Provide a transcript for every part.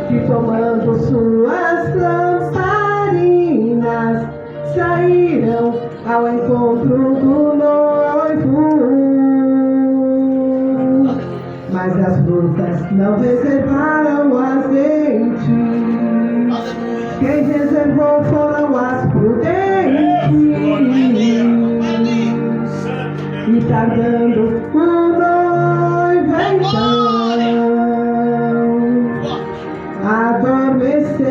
que tomando suas lamparinas saíram ao encontro do noivo. Mas as brutas não reservaram o azeite. Quem reservou foram as prudentes. E tardando o noivo então adormecerão.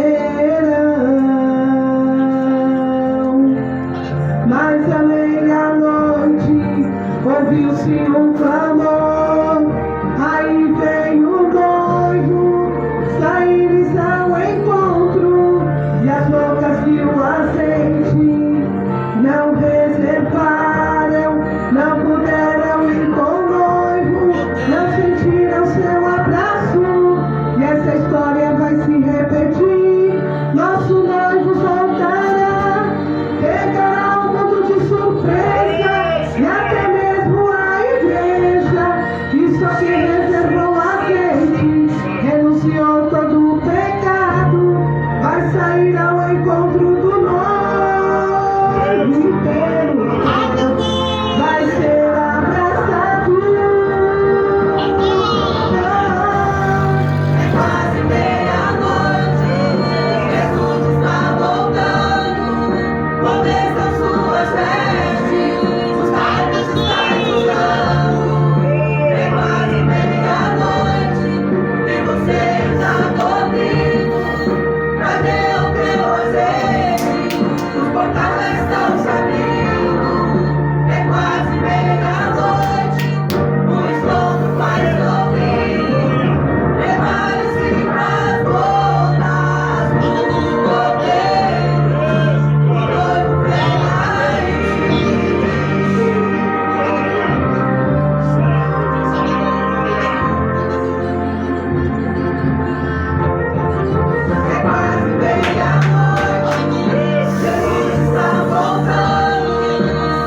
Mas à meia-noite ouviu-se um clamor. Aí veio o noivo sair-lhes ao encontro. E as loucas e o azeite não reservaram, não puderam ir com o noivo, não sentiram seu abraço. E essa história vai se repetir. Nosso noivo voltará, pegará o mundo de surpresa, e até mesmo a igreja, que só que reservou azeite, renunciou todo o pecado, vai sair ao encontro do noivo inteiro, vai ser abraçado. É quase meia-noite, Jesus está voltando. Começam suas vestes, os carros estão chegando. É quase meia-noite e você está dormindo. Cadê o teu azeite? Os portais estão se abrindo. É quase meia-noite, o esgoto faz ouvir. Prepare-se para as bodas do cordeiro. O noivo vem aí. É quase meia-noite, Jesus está voltando.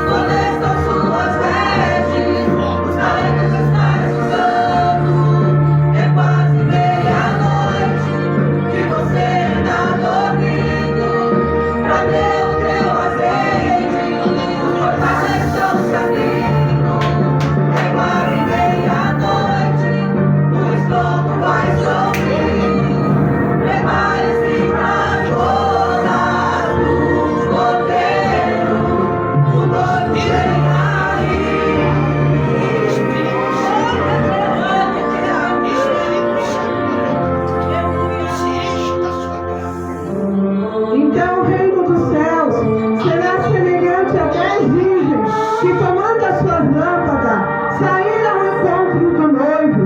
Começam suas vestes, os talentos estão chegando. É quase meia-noite e você está dormindo. Cadê o teu azeite? Os portais estão se abrindo. É quase meia-noite, o esgoto vai sorrir. Prepare-se para as bodas do cordeiro. O noivo vem aí. Então o reino dos céus será semelhante a 10 virgens que, tomando as suas lâmpadas, saíram ao encontro do noivo.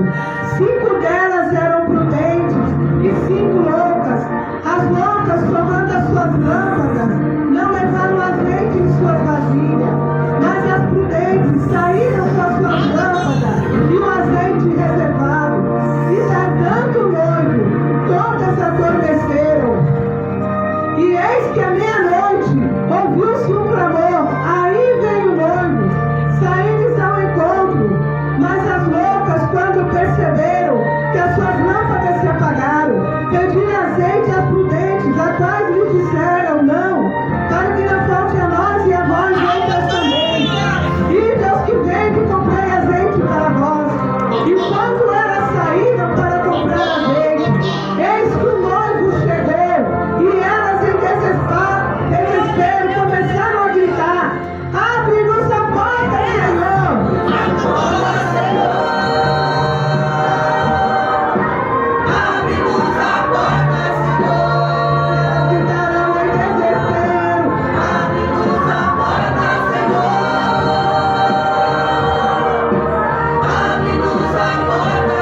5 delas eram prudentes e 5 loucas. As loucas, tomando as suas lâmpadas, não levaram azeite em suas vasilhas, mas as prudentes saíram com as suas lâmpadas e o azeite reservado. E tardando o noivo, todas adormeceram. E eis que à meia-noite ouviu-se um clamor. Aí veio o noivo, saíram-lhes ao encontro. Mas as loucas, quando perceberam que as suas lâmpadas se apagaram, pediram azeite às prudentes, a quais lhes disseram: não, para que não falte a nós e a vós outras também. Ide aos que vêm que comprei azeite para vós. E quando elas saíram para comprar azeite, eis que o noivo chegou, e elas em desespero começaram a gritar: abre-nos a porta, Senhor! Abre-nos a porta, Senhor. Gritaram em desespero. Abre-nos a porta, Senhor. Abre-nos a porta,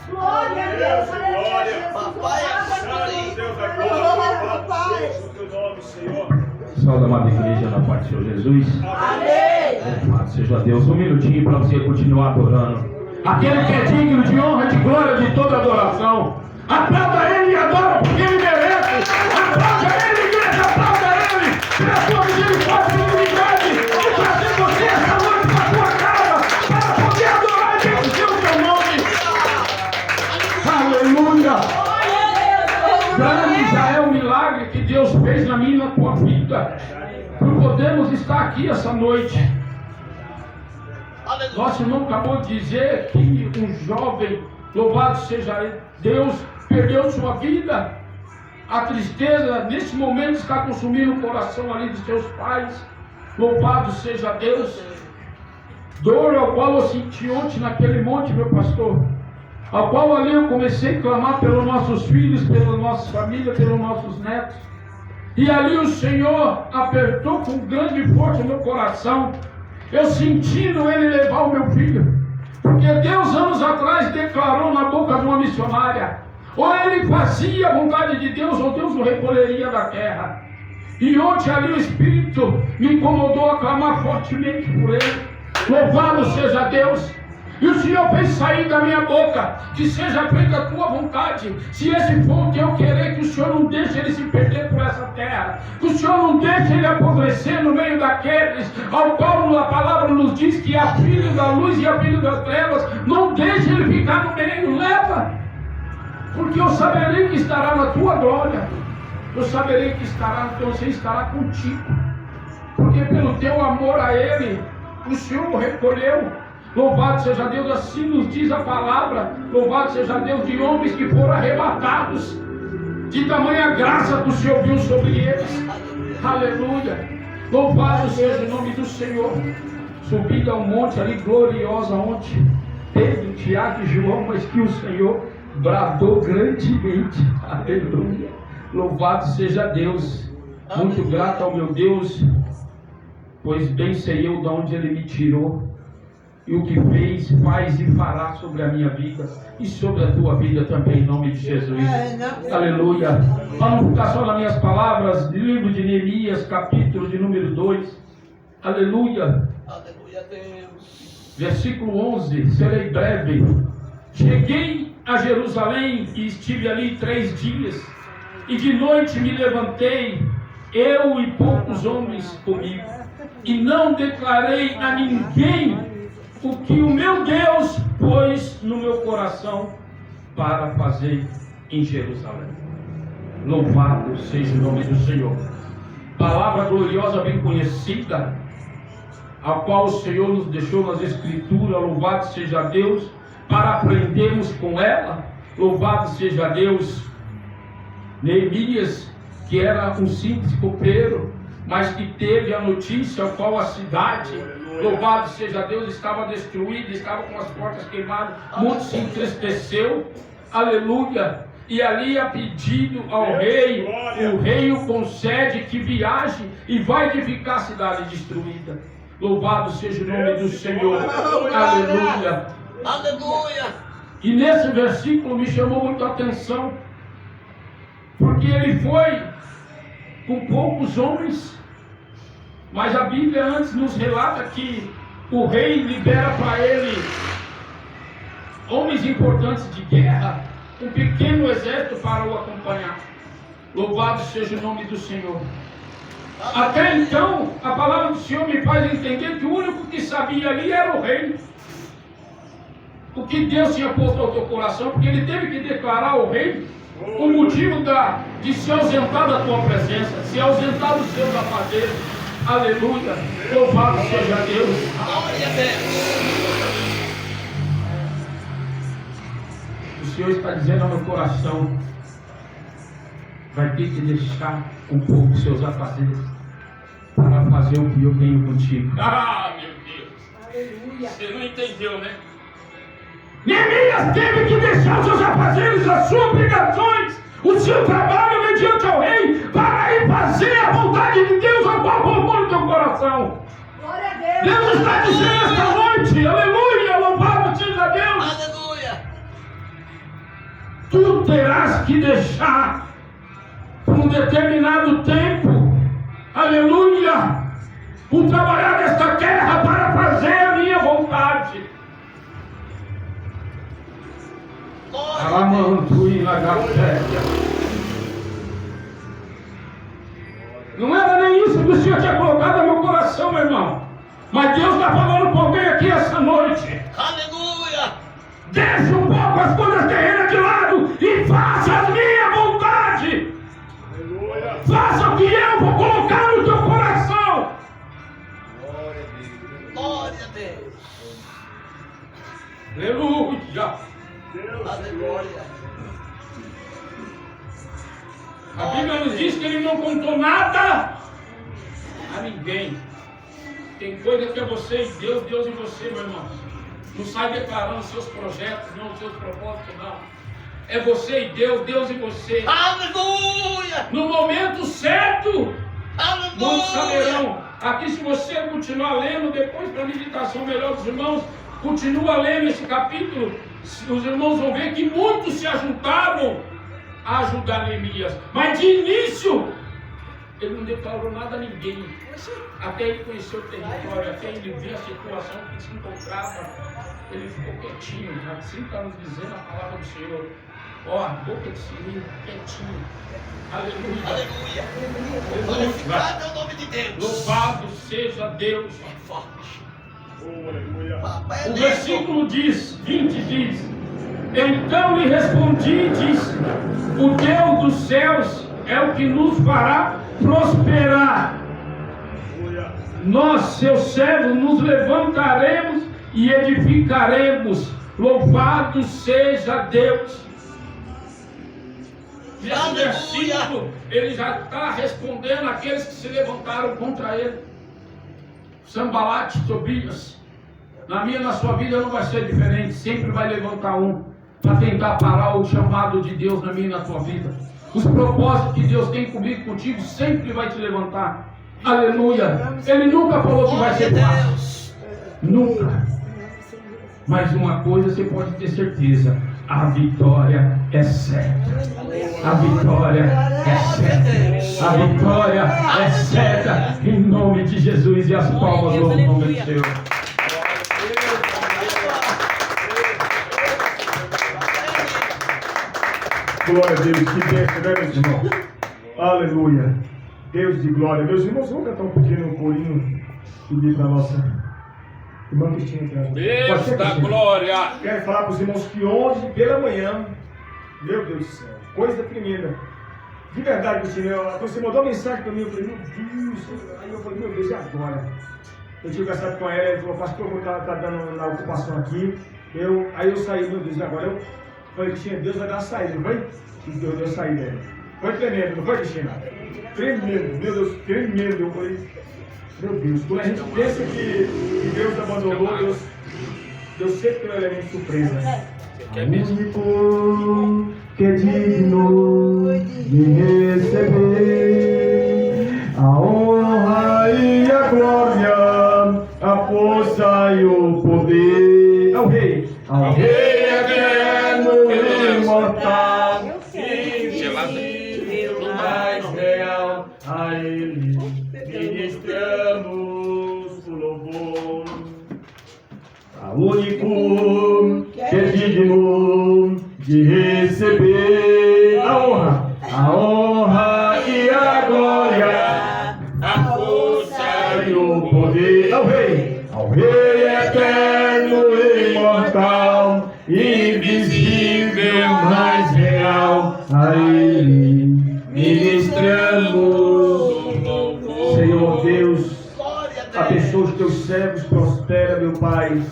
Glória a Deus. Glória. Papai, Deus da glória. Jesus, teu nome, Senhor. Salve, amada igreja, na paz do Senhor Jesus. Amém. Louvado seja Deus. Um minutinho para você continuar adorando. Aquele que é digno de honra, de glória, de toda adoração. Aplauda Ele e adora porque Ele merece. Aplauda Ele, igreja, aplauda Ele. Pela sua misericórdia e humildade. De trazer você essa noite para a sua casa. Para poder adorar e bendizer o seu nome. Aleluia. Grande já é o milagre que Deus fez na minha e na tua vida. Por podermos estar aqui essa noite. Nosso irmão acabou de dizer que um jovem, louvado seja Deus, perdeu sua vida. A tristeza nesse momento está consumindo o coração ali de seus pais. Louvado seja Deus. Dor ao qual eu senti ontem naquele monte, meu pastor. Ao qual ali eu comecei a clamar pelos nossos filhos, pelas nossas famílias, pelos nossos netos. E ali o Senhor apertou com grande força o meu coração. Eu sentindo Ele levar o meu filho. Porque Deus anos atrás declarou na boca de uma missionária: ou ele fazia a vontade de Deus, ou Deus o recolheria da terra. E ontem ali o Espírito me incomodou a clamar fortemente por ele. Louvado seja Deus. E o Senhor fez sair da minha boca: que seja feita a tua vontade. Se esse for o teu querer, que o Senhor não deixe ele se perder por essa terra. Que o Senhor não deixe ele apodrecer no meio daqueles ao qual a palavra nos diz que é filho da luz e é filho das trevas. Não deixe ele ficar no meio, leva. Porque eu saberei que estará na tua glória. Eu saberei que você estará contigo. Porque pelo teu amor a ele, o Senhor o recolheu. Louvado seja Deus, assim nos diz a palavra. Louvado seja Deus de homens que foram arrebatados. De tamanha graça que o Senhor viu sobre eles. Aleluia. Louvado seja o nome do Senhor. Subida ao monte ali, gloriosa ontem. Pedro, Tiago e João, mas que o Senhor bradou grandemente. Aleluia. Louvado seja Deus. Muito grato ao meu Deus, pois bem sei eu de onde Ele me tirou. E o que fez, faz e fará sobre a minha vida e sobre a tua vida também, em nome de Jesus. Aleluia. Para não ficar só nas minhas palavras, livro de Neemias, capítulo de número 2. Aleluia. Aleluia, Deus. Versículo 11, serei breve. Cheguei a Jerusalém e estive ali 3 dias. E de noite me levantei, eu e poucos homens comigo. E não declarei a ninguém o que o meu Deus pôs no meu coração para fazer em Jerusalém. Louvado seja o nome do Senhor. Palavra gloriosa, bem conhecida, a qual o Senhor nos deixou nas Escrituras. Louvado seja Deus, para aprendermos com ela. Louvado seja Deus. Neemias, que era um simples copeiro, mas que teve a notícia ao qual a cidade, louvado seja Deus, estava destruída, estava com as portas queimadas, muito se entristeceu, aleluia, e ali a pedido ao rei, o rei o concede que viaje e vai edificar a cidade destruída. Louvado seja o nome do Senhor, aleluia, Aleluia. e nesse versículo me chamou muito a atenção, porque ele foi com poucos homens, mas a Bíblia antes nos relata que o rei libera para ele homens importantes de guerra, um pequeno exército para o acompanhar. Louvado seja o nome do Senhor. Até então, a palavra do Senhor me faz entender que o único que sabia ali era o rei. O que Deus tinha posto ao teu coração, porque ele teve que declarar ao rei o motivo de se ausentar da tua presença, se ausentar dos seus afazeres. Aleluia, louvado seja Deus. Glória a Deus. O Senhor está dizendo ao meu coração: vai ter que deixar um pouco os seus afazeres para fazer o que eu tenho contigo. Ah, meu Deus. Aleluia. Você não entendeu, né? Neemias teve que deixar os seus afazeres, as suas obrigações, o seu trabalho mediante ao rei, para ir fazer a vontade de Deus, ao qual colocou no teu coração. Glória a Deus. Deus está dizendo esta noite, aleluia, louvado seja Deus. Aleluia. tu terás que deixar por um determinado tempo, aleluia, o trabalhar desta terra para fazer a minha vontade. Não era nem isso que o Senhor tinha colocado no meu coração, meu irmão. Mas Deus está falando para alguém aqui essa noite. Aleluia! Deixa um pouco as coisas terrenas de lado e faça a minha vontade. Aleluia. Faça o que eu vou colocar no teu coração. Glória a Deus! Aleluia. Deus, Aleluia! A Bíblia nos diz que ele não contou nada a ninguém. Tem coisa que é você e Deus, Deus e você, meu irmão. Não sai declarando seus projetos, não, seus propósitos, não. É você e Deus, Deus e você. Aleluia! No momento certo, muitos saberão. Aleluia! Aqui, se você continuar lendo, depois para a meditação melhor dos irmãos, continua lendo esse capítulo, os irmãos vão ver que muitos se ajuntaram a ajudar Neemias. Mas de início, ele não declarou nada a ninguém. Até ele conhecer o território, até ele ver a situação que se encontrava, ele ficou quietinho. Assim está nos dizendo a palavra do Senhor. Ó, a boca de Siri, quietinho. Aleluia. Aleluia! Glorificado é o nome de Deus! Louvado seja Deus. É forte! oh, aleluia. Papai é O lindo. versículo 20 diz: então lhe respondides, o Deus dos céus é o que nos fará prosperar. Aleluia. Nós, seus servos, nos levantaremos e edificaremos. Louvado seja Deus. Nesse Aleluia. versículo, ele já está respondendo àqueles que se levantaram contra ele. Sambalat, Tobias. Na minha, na sua vida não vai ser diferente. Sempre vai levantar um para tentar parar o chamado de Deus na minha e na tua vida. Os propósitos que Deus tem comigo, contigo, sempre vai te levantar. Aleluia. Ele nunca falou que vai ser Glória a fácil. Deus! Nunca. Mas uma coisa você pode ter certeza: a vitória é certa. A vitória é certa. A vitória é certa. Em nome de Jesus, e as palmas no nome do Senhor. Glória a Deus, que bênção, né, meus irmãos? Aleluia. Deus de glória. Meus irmãos, vamos cantar um pouquinho no corinho e pedir para a nossa irmã Cristina. Deus da glória. Quero falar para os irmãos que hoje, pela manhã, meu Deus do céu, coisa tremenda. De verdade, Cristina, quando você mandou uma mensagem para mim, eu falei, meu Deus. Aí eu falei, meu Deus, e agora? Eu tive conversado com ela, ela falou, pastor, como está dando na ocupação aqui. Aí eu saí, meu Deus, e agora? Eu falei, Cristina, Deus vai dar uma saída, não foi? E Deus deu a saída. Foi tremendo, não foi, Cristina? Tremendo, meu Deus, tremendo. Eu falei, meu Deus, quando a gente pensa que Deus abandonou, Deus sempre tem um elemento de surpresa. Quer mesmo? Único que é digno de receber a honra e a glória, a força e o poder ao Rei eterno e imortal, invisível, mais real, a Ele ministramos o louvor. A único que é digno de receber a honra e a glória, a força e o poder ao Rei eterno e imortal, invisível, mais real, a Ele ministramos o louvor. Senhor Deus, Glória a Deus! abençoa os teus servos, prospera, meu Pai,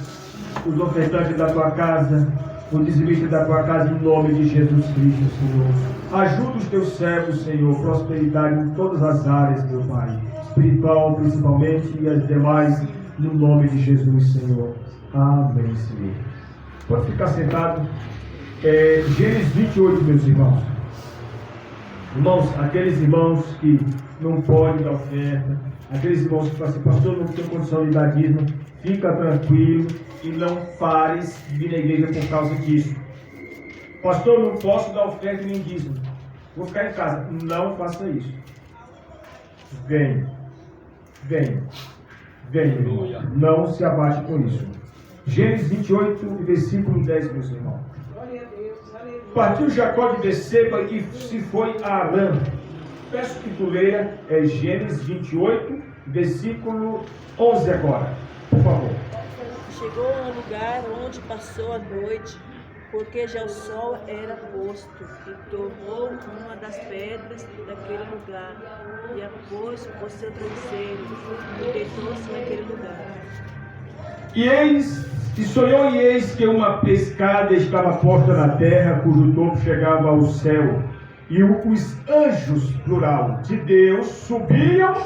os ofertantes da tua casa, o dizimista da tua casa, em nome de Jesus Cristo, Senhor. Ajuda os teus servos, Senhor, prosperidade em todas as áreas, meu Pai, espiritual principalmente, e as demais, no nome de Jesus, Senhor. Amém, Senhor. Pode ficar sentado. Gênesis 28, meus irmãos. Irmãos, aqueles irmãos que não podem dar oferta, aqueles irmãos que falam assim, pastor, não tem condição de dar dízimo, fica tranquilo e não pares de vir na igreja por causa disso. Pastor, não posso dar oferta nem dízimo. Vou ficar em casa. Não faça isso. Venha. Venha. Venha, irmão. Não se abate com isso. Gênesis 28, versículo 10, meus irmãos. Partiu Jacó de Beceba e se foi a Arã. Peço que tu leia Gênesis 28, versículo 11 agora. Por favor. Chegou a um lugar onde passou a noite, porque já o sol era posto, e tomou uma das pedras daquele lugar, e a pôs por seu travesseiro, e deitou-se naquele lugar. E sonhou e eis que uma pescada estava posta na terra, cujo topo chegava ao céu, e os anjos, plural, de Deus, subiam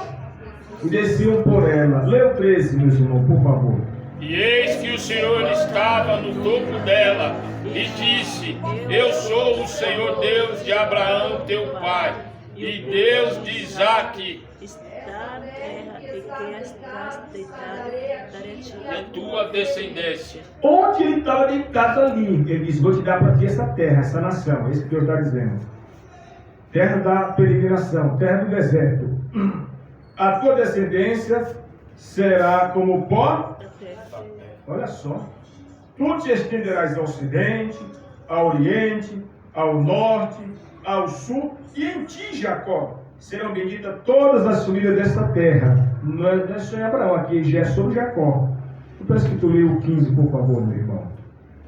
e desciam por ela. Lê o 13, meus irmãos, por favor. E eis que o Senhor estava no topo dela, e disse: Eu sou o Senhor Deus de Abraão teu pai, e Deus de Isaque. Está na terra e que estás deitado, darei a ti E tua descendência. Onde ele estava deitado ali, ele diz: vou te dar para ti essa terra, essa nação. É isso que Deus está dizendo. Terra da peregrinação, terra do deserto. A tua descendência será como o pó. Olha só. Tu te estenderás ao ocidente, ao oriente, ao norte, ao sul, e em ti, Jacó, serão benditas todas as famílias desta terra. Não é só em Abraão, aqui já é sobre Jacó. Eu peço que tu leia o 15, por favor, meu irmão.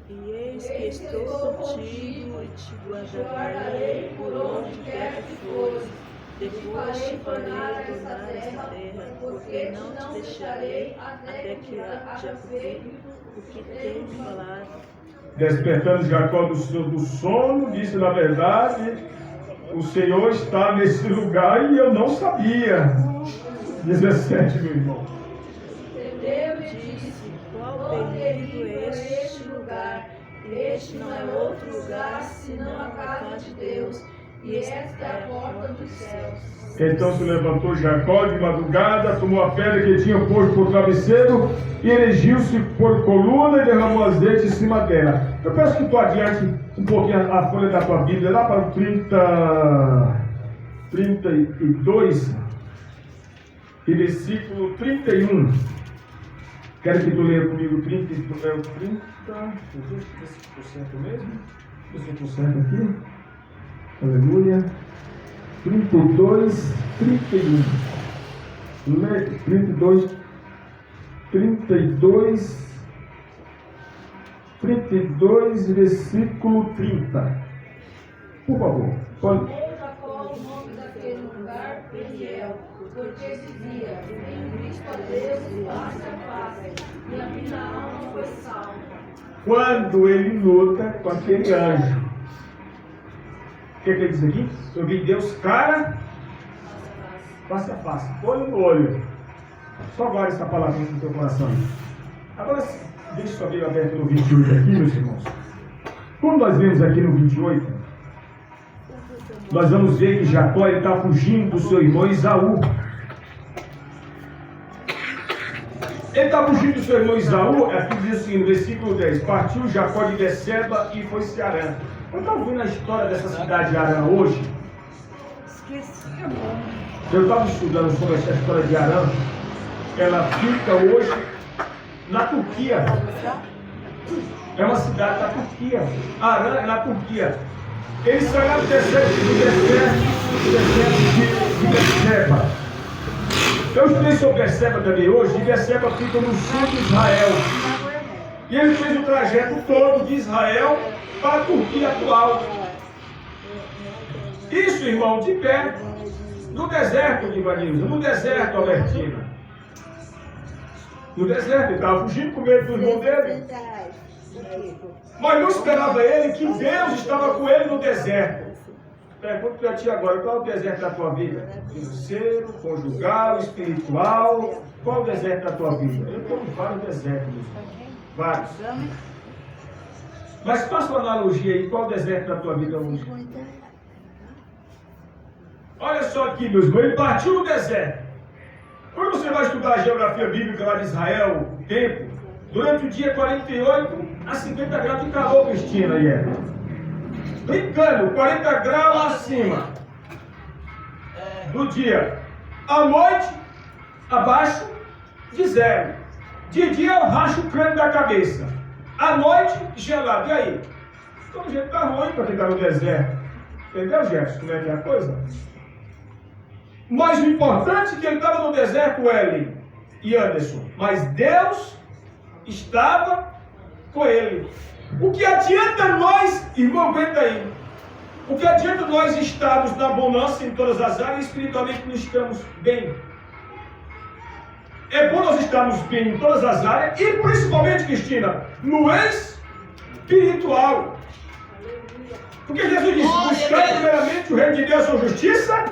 E eis que estou contigo e te guardarei por onde quer que fores. Depois te farei tornar esta terra, porque não te deixarei até que já cumprir o que tenho falado. Despertando Jacó do sono, disse: na verdade, o Senhor está nesse lugar e eu não sabia. 17, meu irmão. Deus disse: qual perigo é este lugar? E este não é outro lugar, senão a casa de Deus. E esta é a porta dos céus. Então se levantou Jacó de madrugada, tomou a pedra que tinha posto por travesseiro e erigiu-se por coluna e derramou azeite em cima dela. Eu peço que tu adiante um pouquinho a folha da tua Bíblia, lá para o 32 e versículo 31. Quero que tu leia comigo 30, é o 30, deixa eu ver se ficou certo mesmo. Deixa eu ver se ficou certo aqui. Aleluia. 32, 31. 32, versículo 30. Por favor. Pode. Jacó o nome daquele lugar Peniel, porque dizia: Cristo a Deus face a face, e a minha alma foi salva. Quando ele luta com aquele anjo, o que ele diz aqui? Eu vi Deus cara face a face, olho no olho. Só guarda essa palavra no teu coração. Agora, deixa sua Bíblia aberta no 28 aqui, meus irmãos. Quando nós vemos aqui no 28, nós vamos ver que Jacó está fugindo do seu irmão Esaú. Ele está fugindo do seu irmão Esaú, aqui diz assim, no versículo 10: partiu Jacó de Beceba e foi-se a Arã. Eu estava ouvindo a história dessa cidade de Arã hoje. Eu estava estudando sobre essa história de Arã. Ela fica hoje na Turquia. É uma cidade da Turquia. Arã é na Turquia. Ele saiu do deserto de Beceba. Eu estudei sobre Beceba também hoje, e Beceba fica no sul de Israel. E ele fez o trajeto todo de Israel para a Turquia atual. Isso, irmão, de pé, no deserto de Ivanilson, no deserto, Albertina. No deserto, ele estava fugindo com medo do irmão dele. Mas não esperava ele que Deus estava com ele no deserto. Pergunto para ti agora, qual é o deserto da tua vida? Financeiro, conjugal, espiritual? Qual é o deserto da tua vida? Eu tenho vários desertos, vários. Mas faça uma analogia aí, qual é o deserto da tua vida hoje? Olha só aqui, meus irmãos, ele partiu no deserto. Quando você vai estudar a geografia bíblica lá de Israel, o tempo, durante o dia 48 a 50 graus de calor, Cristina e ela. brincando, 40 graus acima do dia. À noite, abaixo de 0. De dia eu racho o crânio da cabeça. À noite, gelado. E aí? Então o jeito tá ruim para quem está no deserto. Entendeu, Jefferson? Como é que é a coisa? Mas o importante é que ele estava no deserto, Ellen e Anderson. Mas Deus estava com ele. O que adianta nós, irmão, aguenta aí. O que adianta nós estarmos na bonança em todas as áreas e espiritualmente não estamos bem? É bom nós estarmos bem em todas as áreas e principalmente, Cristina, no espiritual. Porque Jesus disse, buscar primeiramente o reino de Deus e sua justiça.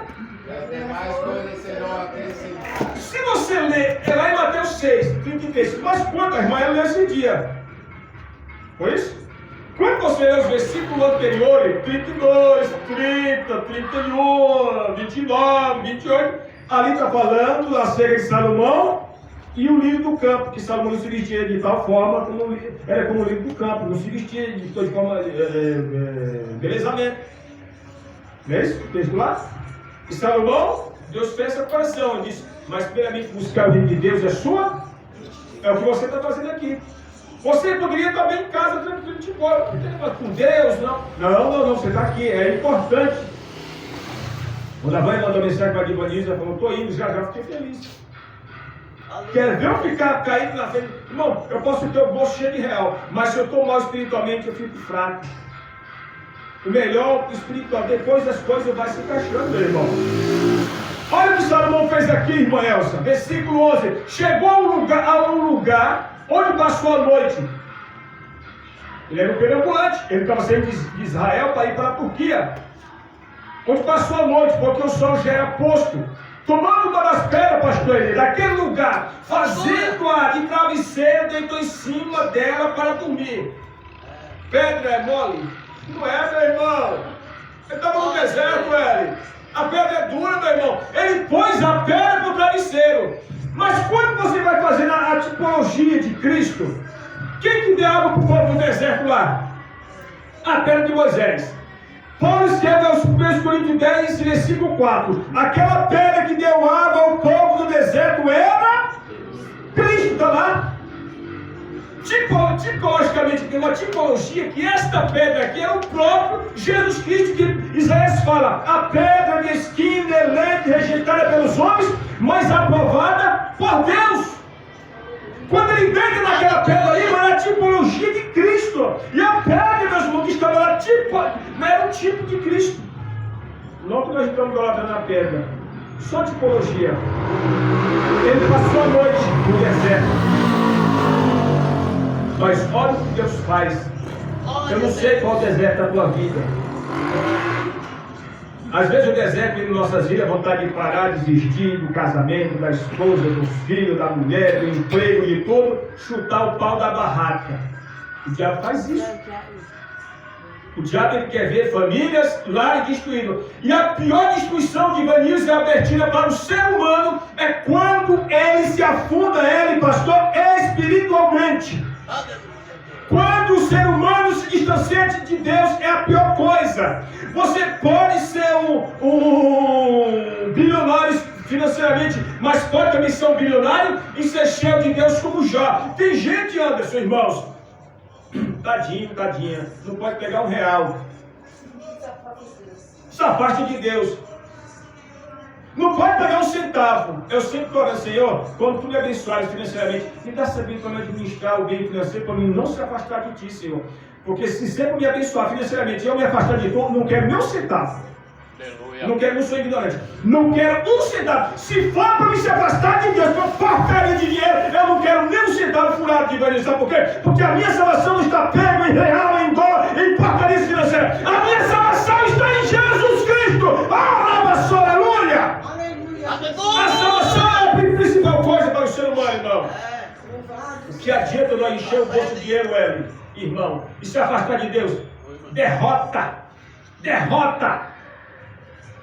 Se você ler, é lá em Mateus 6, 33, mas quanto a irmã leu esse dia? Foi isso? Quando você lê os versículos anteriores, 32, 30, 31, 29, 28, ali está falando acerca de Salomão e o lírio do campo, que Salomão não se vestia de tal forma como era como o lírio do campo, não se vestia de forma belezamento. Não é isso? O texto lá? E Salomão, Deus fez essa coração, ele disse, mas primeiramente buscar o reino de Deus é sua, é o que você está fazendo aqui. Você poderia estar bem em casa, tranquilo, de boa, com Deus, não. Não, você está aqui, é importante. Quando a mãe mandou mensagem para a Divanise, ela falou, estou indo, já fiquei feliz. Quer ver eu ficar caído na frente? Irmão, eu posso ter o bolso cheio de real, mas se eu estou mal espiritualmente, eu fico fraco. O melhor espiritual, depois das coisas vai se encaixando, meu irmão. Olha o que Salomão fez aqui, irmã Elsa, versículo 11. Chegou a um lugar onde passou a noite. Ele era um perambulante, ele estava saindo de Israel para ir para a Turquia. Onde passou a noite, porque o sol já era posto. Tomando uma das pedras, pastor Eli, daquele lugar, fazendo-a de travesseiro, deitou em cima dela para dormir. Pedra é mole? Não é, meu irmão. Ele estava no deserto, Eli. A pedra é dura, meu irmão. Ele pôs a pedra para o travesseiro. Mas quando você vai fazer a tipologia de Cristo, quem que deu água para o povo do deserto lá? A pedra de Moisés. Paulo escreve aos 1 Coríntios 10, versículo 4. Aquela pedra que deu água ao povo do deserto era Cristo, está lá. Tipologicamente, tem uma tipologia que esta pedra aqui é o próprio Jesus Cristo, que Isaías fala, a pedra mesquinha, eleta, rejeitada pelos homens, mas aprovada por Deus. Quando ele deita naquela pedra ali, era a tipologia de Cristo. E a pedra, meus irmãos, que estava lá, não era o tipo de Cristo. Não que nós estamos idolatrando na pedra, só tipologia. Ele passou a noite no deserto. Mas olha o que Deus faz. Eu não sei qual deserto da tua vida. Às vezes o deserto em nossas vidas é vontade de parar, desistir do casamento, da esposa, do filho, da mulher, do emprego, de tudo, chutar o pau da barraca. O diabo faz isso. O diabo ele quer ver famílias, lares destruídos. E a pior destruição de Vanilson e Albertina para o ser humano é quando ele se afunda, ele, pastor, espiritualmente. Quando o ser humano se distancia de Deus, é a pior coisa. Você pode ser um bilionário financeiramente, mas pode também ser um bilionário e ser cheio de Deus como Jó. Tem gente, Anderson, irmãos, tadinha, não pode pegar R$1. Se afaste de Deus. Não pode pegar R$1. Eu sempre estou orando, Senhor, quando tu me abençoares financeiramente, me dá saber como administrar o bem financeiro para mim não se afastar de ti, Senhor. Porque se sempre me abençoar financeiramente e eu me afastar de tu, não quero nem R$1. Não sou ignorante. Não quero R$1. Se for para me se afastar de Deus, para porcaria de dinheiro, eu não quero nem R$1 furado de evangelho. Sabe por quê? Porque a minha salvação não está pega em real, em dólar, em porcaria financeira. A minha salvação está em Jesus Cristo. Aleluia! A salvação é a principal coisa para o ser humano, irmão. O que adianta nós encher o bolso de dinheiro, irmão, e se afastar de Deus? Derrota!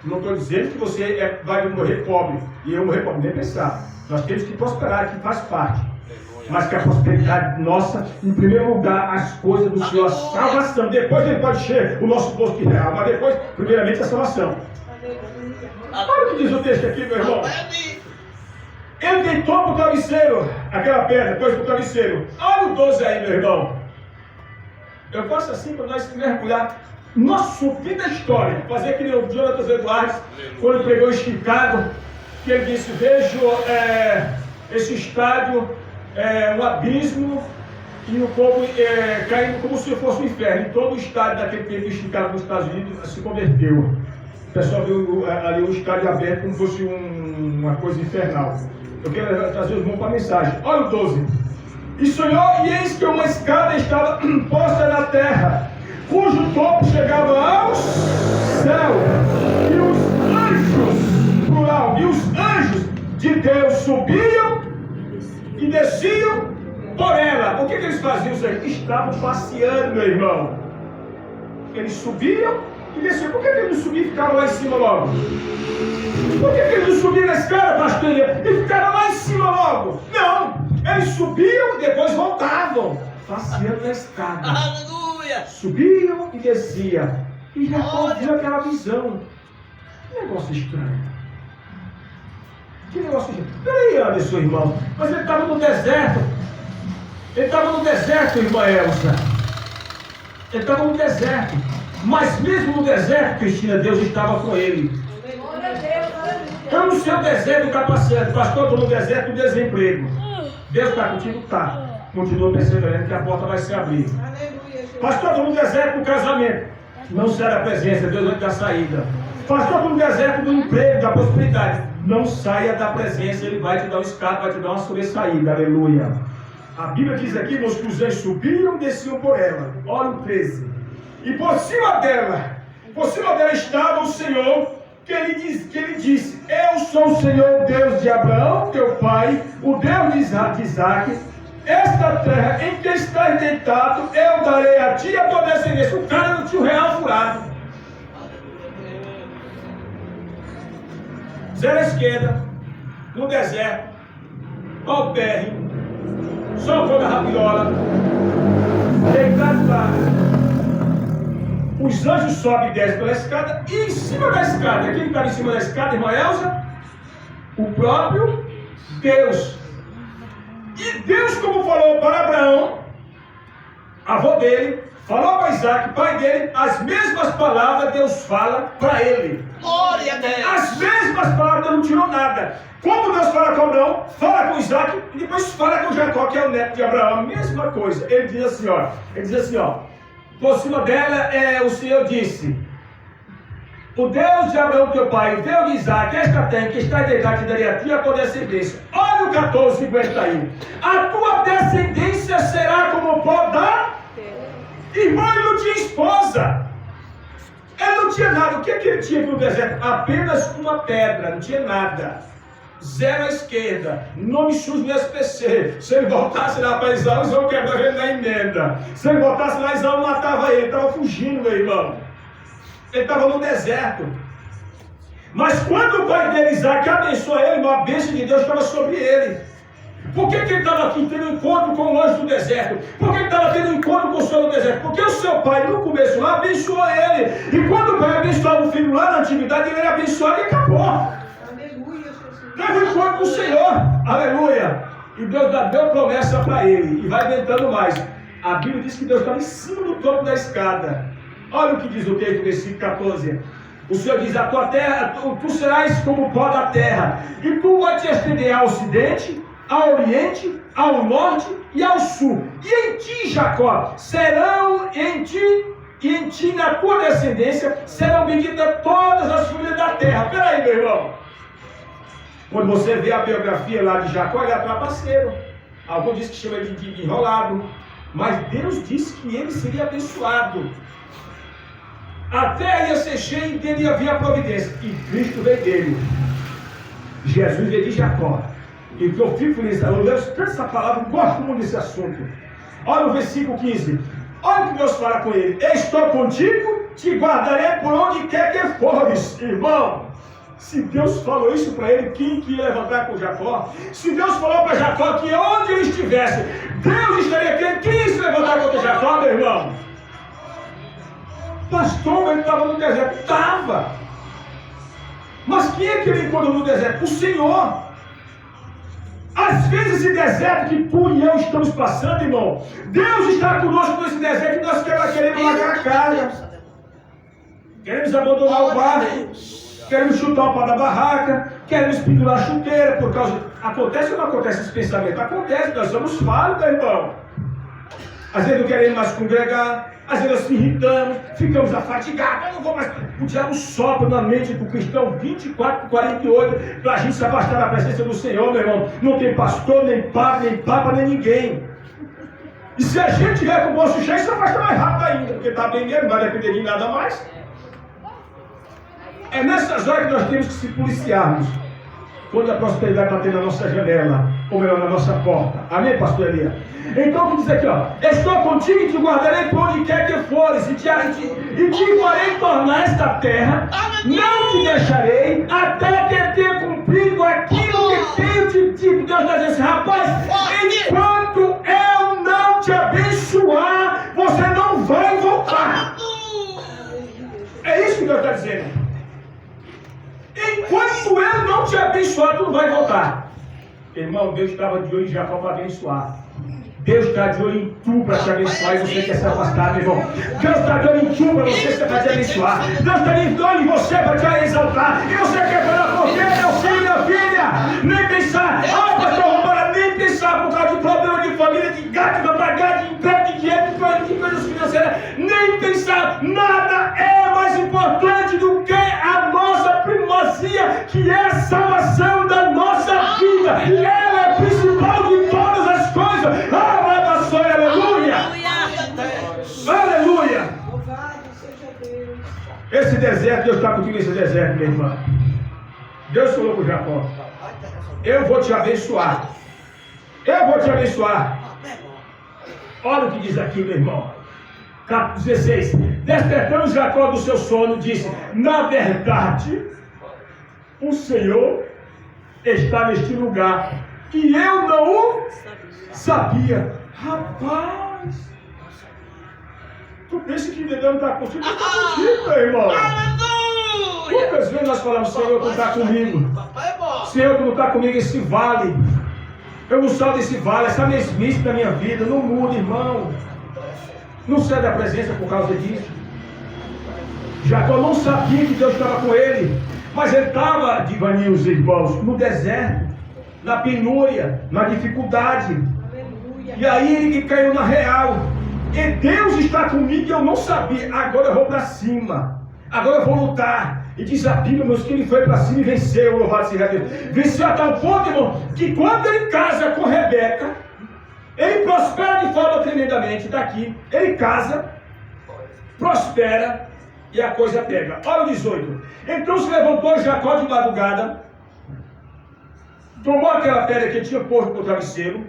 Não estou dizendo que você vai morrer pobre e eu morrer pobre, nem pensar. Nós temos que prosperar, que faz parte. mas que a prosperidade nossa, em primeiro lugar, as coisas do Senhor, a salvação. Depois ele pode ser o nosso posto real, mas depois, primeiramente, a salvação. Olha o que diz o texto aqui, meu irmão. Ele deitou para o travesseiro, aquela pedra, depois para o travesseiro. Olha o 12 aí, meu irmão. Eu faço assim para nós mergulhar. Nós subir da história, fazer que nem o Jonathan Edwards, quando pregou o Chicago, que ele disse: vejo esse estádio, um abismo, e o povo caindo como se fosse um inferno. E todo o estádio daquele tempo de Chicago nos Estados Unidos se converteu. O pessoal viu ali o estádio aberto como se fosse uma coisa infernal. Eu quero trazer os irmãos para a mensagem. Olha o 12. E sonhou, e eis que uma escada estava posta na terra, cujo topo chegava ao céu, e os anjos, plural, e os anjos de Deus subiam e desciam por ela. O que eles faziam? Estavam passeando, meu irmão. Eles subiam e desciam. Por que eles não subiam e ficavam lá em cima logo? Por que eles não subiam na escada, pastor, e ficaram lá em cima logo? Não, eles subiam e depois voltavam, passeando na escada. Aleluia! Subiam e desciam. E Jacó viu aquela visão. Que negócio estranho. Que negócio estranho. Peraí, Anderson, irmão. Mas ele estava no deserto. Ele estava no deserto, irmã Elsa. Ele estava no deserto. Mas mesmo no deserto, Cristina, Deus estava com ele. Então no seu deserto está passeando. Pastor, estou no deserto do desemprego. Deus está contigo? Está. Continua perseverando que a porta vai se abrir. Pastor, estou no deserto do casamento. Não sai da presença, Deus vai te dar saída. Pastor, estou no deserto do emprego, da prosperidade. Não saia da presença, Ele vai te dar um escape, vai te dar uma sobressaída. Aleluia. A Bíblia diz aqui, que os anjos subiam e desciam por ela. Olha o 13. E por cima dela estava o Senhor, que ele disse: eu sou o Senhor, Deus de Abraão, teu pai, o Deus de Isaac. Esta terra em que estás deitado, eu darei a ti e a tua descendência. O cara não tinha o real furado. Zero à esquerda, no deserto, ao pé, só com a rapiola, deitado lá. Os anjos sobem e descem pela escada, e em cima da escada, quem estava em cima da escada, irmã Elza? O próprio Deus. E Deus, como falou para Abraão, avô dele, falou para Isaac, pai dele, as mesmas palavras Deus fala para ele. Glória a Deus! As mesmas palavras, Deus não tirou nada. Como Deus fala com Abraão, fala com Isaac, e depois fala com Jacó, que é o neto de Abraão, a mesma coisa. Ele diz assim, ó, por cima dela, o Senhor disse: o Deus de Abraão teu pai, o Deus de Isaac, esta terra que está deitado, te darei a ti e a tua descendência. Olha o 14:50 aí. A tua descendência será como o pó da irmão. Ele não tinha esposa. Ele não tinha nada. O que ele tinha no deserto? Apenas uma pedra, não tinha nada. Zero à esquerda, nome sujo no SPC. Se ele voltasse lá para Isaú, Isaú quebrava ele na emenda. Se ele voltasse lá, Isaú matava ele. Ele estava fugindo, meu irmão. Ele estava no deserto. Mas quando o pai dele, Isaac, abençoou ele, uma bênção de Deus estava sobre ele. Por que ele estava aqui tendo um encontro com o anjo do deserto? Por que ele estava tendo um encontro com o Senhor no deserto? Porque o seu pai, no começo lá, abençoou ele. E quando o pai abençoava o filho lá na antiguidade, ele era abençoado e acabou. Teve um encontro com o Senhor. Aleluia. E Deus deu promessa para ele. E vai inventando mais. A Bíblia diz que Deus estava em cima do topo da escada. Olha o que diz o texto, versículo 14. O Senhor diz: a tua terra, tu serás como o pó da terra, e tu vais te estender ao ocidente, ao oriente, ao norte e ao sul. E em ti, Jacó, serão em ti, na tua descendência, serão benditas todas as famílias da terra. Peraí, meu irmão. Quando você vê a biografia lá de Jacó, ele é trapaceiro. Alguns dizem que chama ele de enrolado. Mas Deus disse que ele seria abençoado. A terra ia ser cheia e dele havia providência. E Cristo veio dele. Jesus veio de Jacó. E o que eu fico nisso, eu leio tanto essa palavra, gosto muito desse assunto. Olha o versículo 15. Olha o que Deus fala com ele: estou contigo, te guardarei por onde quer que fores. Irmão, Se Deus falou isso para ele, quem que ia levantar com Jacó? Se Deus falou para Jacó que onde ele estivesse, Deus estaria querendo, quem ia se levantar contra Jacó, meu irmão? Pastor, ele estava no deserto. Estava. Mas quem é que ele encontrou no deserto? O Senhor. Às vezes esse deserto que tu e eu estamos passando, irmão, Deus está conosco nesse deserto e nós queremos largar a casa. Queremos abandonar o barco. Queremos chutar o pau da barraca. Queremos pendurar a chuteira por causa... Acontece ou não acontece esse pensamento? Acontece, nós somos falhos, irmão. Às vezes não queremos mais congregar. Às vezes nós se irritamos, ficamos afatigados, eu não vou mais. O diabo sopra na mente do cristão 24/48 para a gente se afastar da presença do Senhor, meu irmão. Não tem pastor, nem padre, nem papa, nem ninguém. E se a gente tiver com o bolso cheio, se afasta mais rápido ainda, porque está bem mesmo, não vai depender de nada mais. É nessas horas que nós temos que se policiarmos. Quando a prosperidade bater na nossa janela, ou melhor, na nossa porta. Amém, pastor Elia? Então, o que diz aqui, ó? Estou contigo e te guardarei por onde quer que fores, e te farei tornar esta terra, não te deixarei, até que tenha cumprido aquilo que tenho te dito. Deus está dizendo assim, rapaz, enquanto eu não te abençoar, você não vai voltar. É isso que Deus está dizendo. Enquanto eu não te abençoar, tu não vai voltar. Irmão, Deus estava de olho em Jacó para abençoar. Deus está de olho em tu para te abençoar e você quer se afastar, meu irmão. Deus está de olho em tu para você para te abençoar. Deus está de olho em você para te exaltar. E você quer falar por quê, meu filho, minha filha? Nem pensar. Ah, pastor Romário, nem pensar por causa de problema de família, de gato para pagar, de emprego, de dinheiro, de coisas financeiras. Nem pensar. Nada é mais importante do que a nossa primazia, que é a salvação da nossa vida. Ela é a principal de todas as coisas. Aleluia! Aleluia! Esse deserto, Deus está contigo nesse deserto, minha irmã. Deus falou com Jacó: eu vou te abençoar. Eu vou te abençoar. Olha o que diz aqui, meu irmão. Capítulo 16. Despertando Jacó do seu sono, disse: na verdade, o Senhor está neste lugar, que eu não sabia. Rapaz, tu pensa que Deus não está contigo? Não está contigo, meu irmão. Quantas vezes nós falamos: Senhor, tu não está comigo. Senhor, tu não está comigo nesse vale. Eu não saio desse vale, essa mesmice da minha vida não muda, irmão. Não sai da presença por causa disso. Jacó não sabia que Deus estava com ele, mas ele estava, divaninho os irmãos, no deserto, na penúria, na dificuldade. E aí ele caiu na real. E Deus está comigo e eu não sabia. Agora eu vou para cima. Agora eu vou lutar. E diz a Bíblia, meus, que ele foi para cima e venceu. Louvado seja Deus. Venceu a tal ponto, irmão, que quando ele casa com Rebeca, ele prospera de forma tremendamente. Daqui, ele casa, prospera e a coisa pega. Olha o 18. Então se levantou Jacó de madrugada, tomou aquela pedra que tinha posto para o travesseiro,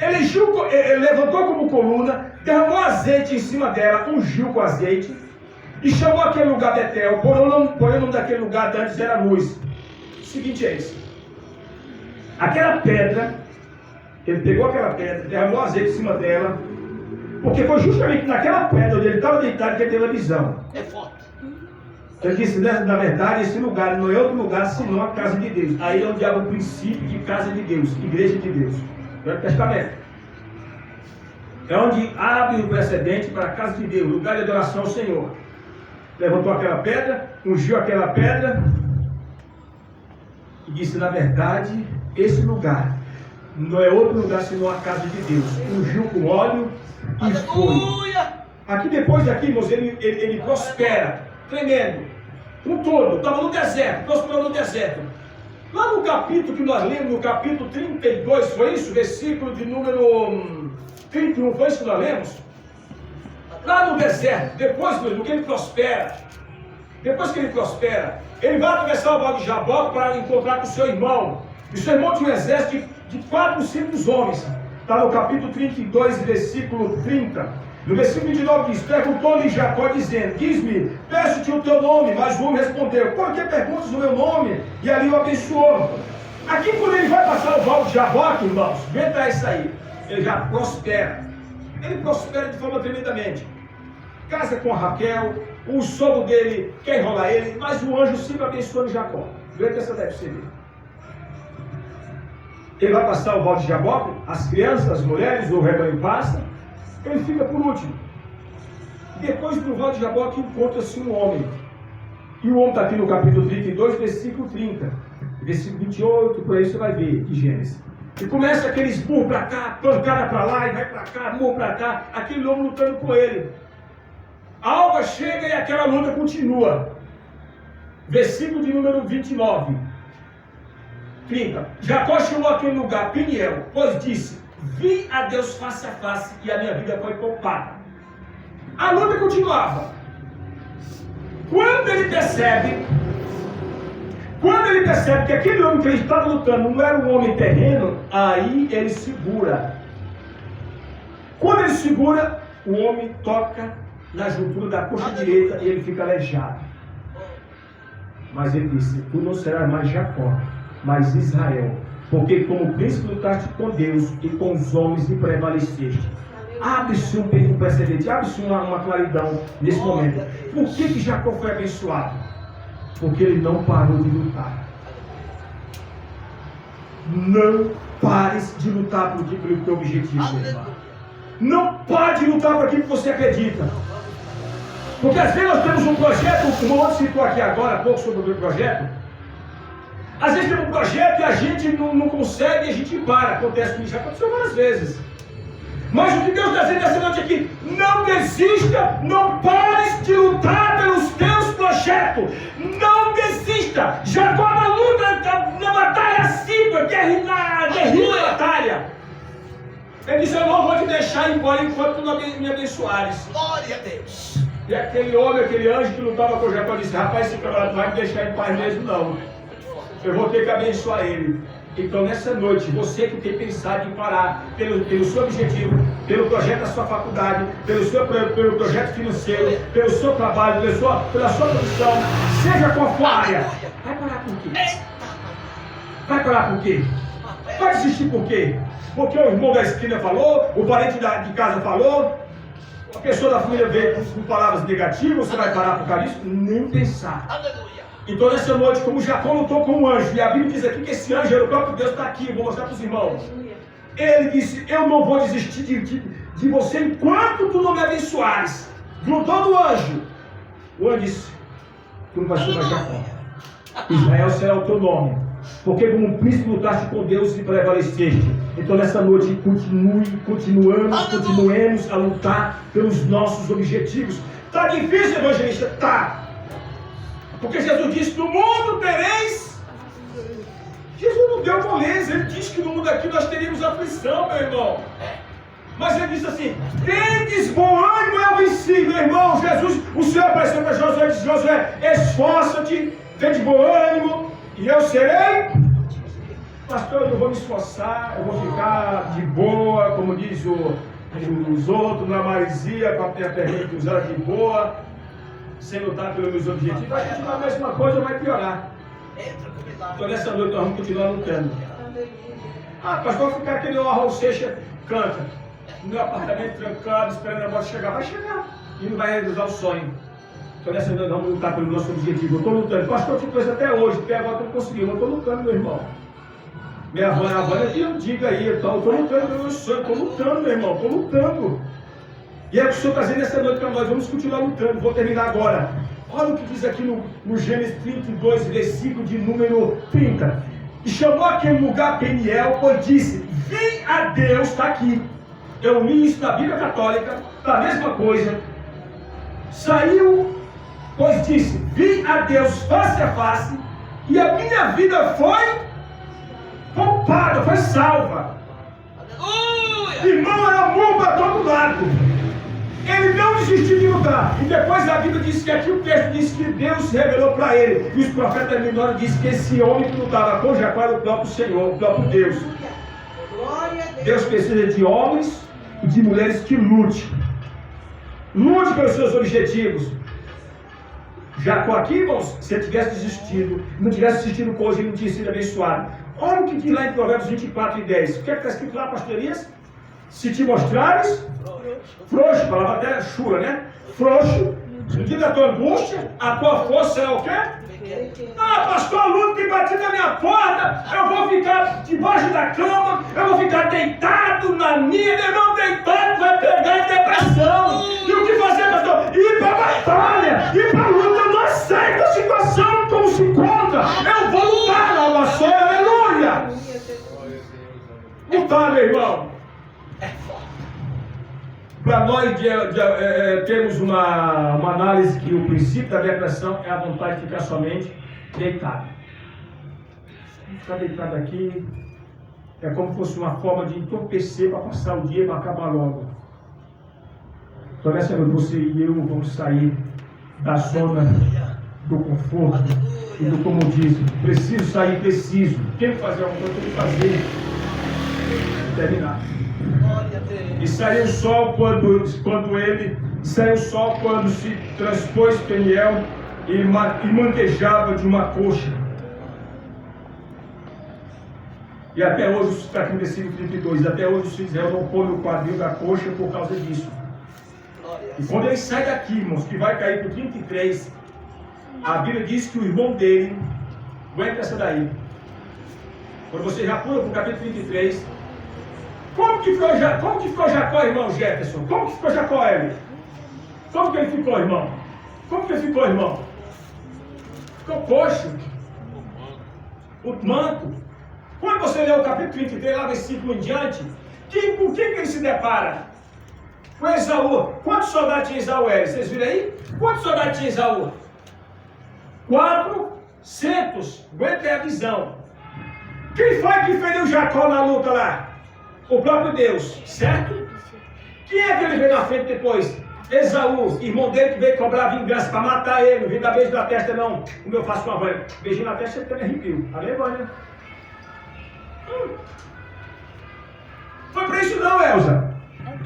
ele levantou como coluna, derramou azeite em cima dela, ungiu com azeite, e chamou aquele lugar Betel, porém o nome daquele lugar antes era Luz. O seguinte é isso: aquela pedra, ele pegou aquela pedra, derramou azeite em cima dela, porque foi justamente naquela pedra onde ele estava deitado que ele teve a visão. É forte. Ele disse: na verdade, esse lugar não é outro lugar senão a casa de Deus. Aí é onde há o princípio de casa de Deus, igreja de Deus. Velho Testamento. É onde abre o precedente para a casa de Deus, lugar de adoração ao Senhor. Levantou aquela pedra, ungiu aquela pedra e disse: na verdade, esse lugar não é outro lugar senão a casa de Deus. Ungiu com óleo e foi. Aqui depois daqui, irmãos, ele prospera, tremendo, com todo. Estava no deserto, prosperou no deserto. Lá no capítulo que nós lemos, no capítulo 32, foi isso? Versículo de número 31, foi isso que nós lemos? Lá no deserto, depois do que ele prospera, ele vai atravessar o vale de Jaboque para encontrar com o seu irmão. E seu irmão tinha um exército de 400 homens. Está no capítulo 32, versículo 30. No versículo 29 diz: perguntou-lhe Jacó, dizendo: diz-me, peço-te o teu nome. Mas o homem respondeu: por que perguntas o meu nome? E ali o abençoou. Aqui, quando ele vai passar o val de Jaboque, irmãos, vê isso aí, ele já prospera. Ele prospera de forma tremendamente. Casa com Raquel, o sogro dele quer enrolar ele, mas o anjo sempre abençoa Jacó. Vê essa deve ser. Ele vai passar o val de Jaboque, as crianças, as mulheres, o rebanho passa, ele fica por último. Depois do val de Jaboque encontra-se um homem. E o homem está aqui no capítulo 32, versículo 30. Versículo 28, por aí você vai ver, de Gênesis. E começa aqueles burros para cá, pancada para lá, e vai para cá, burro para cá, aquele homem lutando com ele. A alva chega e aquela luta continua. Versículo de número 29. 30. Jacó chegou àquele lugar, Peniel, pois disse: vi a Deus face a face e a minha vida foi poupada. A luta continuava. Quando ele percebe que aquele homem que ele estava lutando não era um homem terreno, aí ele segura. Quando ele segura, o homem toca na juntura da coxa direita e ele fica aleijado. Mas ele disse: tu não serás mais Jacó, mas Israel, porque como príncipe lutaste com Deus e com os homens e prevaleceste. Abre-se um precedente, abre-se uma claridão nesse momento. Por que Jacó foi abençoado? Porque ele não parou de lutar. Não pares de lutar pelo teu objetivo, meu irmão. Não pare de lutar por aquilo que você acredita. Porque às vezes nós temos um projeto, como o outro citou aqui agora há pouco sobre o meu projeto. Às vezes temos um projeto e a gente não consegue e a gente para. Acontece comigo, já aconteceu várias vezes. Mas o que Deus está dizendo essa noite aqui: não desista, não pares de lutar pelos teus projetos. Não desista. Jacó na luta, na batalha assídua, guerrilha batalha. Ele disse: eu não vou te deixar ir embora enquanto tu não me abençoares. Glória a Deus. E aquele homem, aquele anjo que lutava com Jacó disse: rapaz, esse camarada não vai me deixar em paz mesmo não. Eu vou ter que abençoar ele. Então nessa noite, você que tem pensado em parar pelo seu objetivo, pelo projeto da sua faculdade, pelo projeto financeiro, pelo seu trabalho, pela sua profissão, seja qual for a área, vai parar por quê? Vai parar por quê? Vai desistir por quê? Porque o irmão da esquina falou, o parente de casa falou, a pessoa da família veio com palavras negativas, você vai parar por causa disso? Nem pensar. Aleluia. Então nessa noite, como Jacó lutou com um anjo, e a Bíblia diz aqui que esse anjo era o próprio Deus, está aqui, eu vou mostrar para os irmãos. Ele disse: eu não vou desistir de você enquanto tu não me abençoares. Lutou no anjo. O anjo disse: tu não vai ser mais Jacó. Israel será o teu nome. Porque como príncipe lutaste com Deus e prevaleceste. Então nessa noite continuemos a lutar pelos nossos objetivos. Está difícil, evangelista? Tá. Porque Jesus disse: no mundo tereis. Jesus não deu moleza, ele disse que no mundo aqui nós teríamos aflição, meu irmão. Mas ele disse assim: tendes bom ânimo, eu venci, meu irmão. Jesus, o Senhor apareceu para Josué e disse: Josué, esforça-te, tende bom ânimo, e eu serei. Pastor, eu vou me esforçar, eu vou ficar de boa, como diz os outros, na maresia, com a perna cruzada de boa, sem lutar pelos meus objetivos. Vai continuar a mesma coisa, vai piorar. Então nessa noite nós vamos continuar lutando. Ah, pastor, ficar aquele arroz Seixas canta no meu apartamento trancado, esperando a moto chegar. Vai chegar e não vai realizar o sonho. Então nessa noite nós vamos lutar pelo nosso objetivo. Eu estou lutando. Pastor, eu te conheço até hoje, até agora eu não consegui. Eu estou lutando, meu irmão. Minha avó eu digo aí, eu estou lutando pelo meu sonho. Estou lutando, meu irmão, estou lutando. E é o que o Senhor está dizendo nessa noite para nós. Vamos continuar lutando. Vou terminar agora. Olha o que diz aqui no Gênesis 32, versículo de número 30. E chamou aquele lugar Peniel, pois disse: vi a Deus, está aqui. Eu li isso na Bíblia Católica, a mesma coisa. Saiu, pois disse: vi a Deus face a face, e a minha vida foi poupada, foi salva. Irmão, era murro para todo lado. Ele não desistiu de lutar. E depois a Bíblia diz que aqui o texto diz que Deus se revelou para ele. E os profetas menores dizem que esse homem que lutava com Jacó era o próprio Senhor, o próprio Deus. Deus precisa de homens e de mulheres que lutem. Lute pelos seus objetivos. Jacó aqui, irmãos, se ele tivesse desistido, não tivesse assistido com hoje, ele não tinha sido abençoado. Olha o que diz lá em Provérbios 24 e 10. O que é que está escrito lá, pastor Elias? Se te mostrares frouxo, palavra até chura, né? Frouxo, no dia da tua angústia, a tua força será o quê? Ah, pastor, a luta tem batido na minha porta, eu vou ficar debaixo da cama, eu vou ficar deitado na minha, meu irmão, deitado vai pegar em depressão. E o que fazer, pastor? Ir para a batalha, ir para a luta, eu não aceito a situação como se encontra, eu vou lutar na alma só, aleluia! Lutar, meu irmão. Para nós termos uma análise que o princípio da depressão é a vontade de ficar somente deitado. Ficar deitado aqui é como se fosse uma forma de entorpecer para passar o dia e para acabar logo. Então nessa noite você e eu vamos sair da zona do conforto e do comodismo. Preciso sair, preciso. Tem que fazer alguma coisa, tem que fazer. Terminar. E saiu o sol quando se transpôs Peniel e manquejava de uma coxa. E até hoje, está aqui no versículo 32, até hoje os filhos de Israel não põem o quadril da coxa por causa disso. E quando ele sai daqui, irmãos, que vai cair para o 33, a Bíblia diz que o irmão dele, aguenta essa daí. Quando você já pula para o capítulo 33, como que ficou Jacó, irmão Jefferson? Como que ficou Jacó, Hélio? Como que ele ficou, irmão? Como que ele ficou, irmão? Ficou coxo. O manto. Quando você lê o capítulo 33, lá versículo em diante, com que ele se depara? Com Esaú. Quantos soldados tinha Esaú, Hélio? Vocês viram aí? Quantos soldados tinha Esaú? 400. Aguenta a visão. Quem foi que feriu Jacó na luta lá? O próprio Deus, certo? Quem é que ele veio na frente depois? Esaú, irmão dele que veio cobrar vingança para matar ele. Não veio dar beijo na testa, não. Como eu faço com a mãe. Beijinho na testa, ele também arrepio. Amém, Vânia? Foi para isso não, Elza.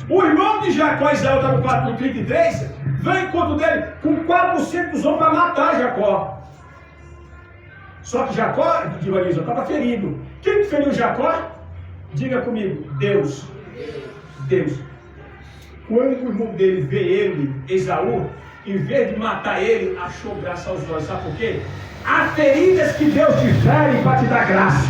O irmão de Jacó, Esaú, está no 4:33, veio encontro dele com 400 homens para matar Jacó. Só que Jacó, digo ali, estava ferido. Quem feriu Jacó? Diga comigo, Deus. Deus. Quando o irmão dele vê ele, Esaú, em vez de matar ele, achou graça aos olhos. Sabe por quê? Há feridas que Deus te fere para te dar graça.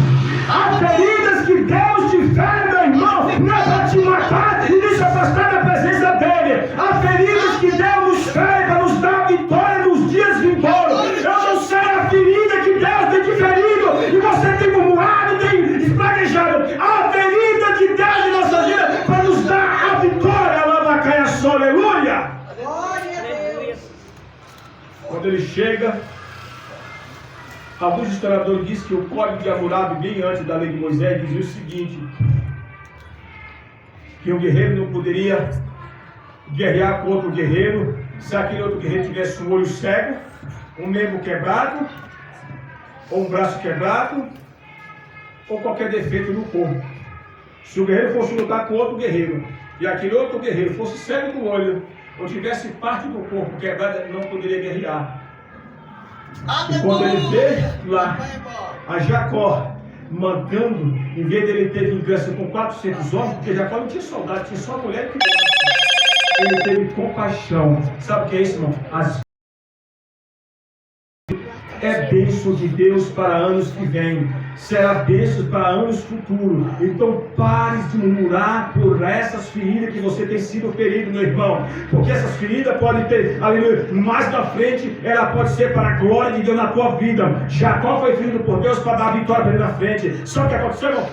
Há feridas que Deus te fere, meu irmão, não é para te matar e nos afastar da presença dele. Há feridas que Deus nos fere para nos dar vitória nos dias vindouros. Eu não sei a ferida que Deus tem te ferido e você tem murmurado, tem espraguejado. Há ferida de Deus em nossa vida para nos dar a vitória. Alabacaia só, aleluia! Glória a Deus. Quando ele chega, alguns historiadores dizem que o Código de Hammurabi, bem antes da lei de Moisés, dizia o seguinte: que um guerreiro não poderia guerrear com outro guerreiro se aquele outro guerreiro tivesse um olho cego, um membro quebrado, ou um braço quebrado, ou qualquer defeito no corpo. Se o guerreiro fosse lutar com outro guerreiro e aquele outro guerreiro fosse cego do olho ou tivesse parte do corpo quebrada, ele não poderia guerrear. E quando ele vê lá a Jacó mancando, em vez dele ter vingança com 400 homens, porque Jacó não tinha soldado, tinha só mulher e criança, ele teve compaixão. Sabe o que é isso, irmão? É bênção de Deus para anos que vêm, será bênção para anos futuros. Então pare de murmurar por essas feridas que você tem sido ferido, meu irmão, porque essas feridas podem ter, aleluia, mais na frente, ela pode ser para a glória de Deus na tua vida. Jacó foi ferido por Deus para dar vitória para ele na frente. Só que aconteceu, irmão,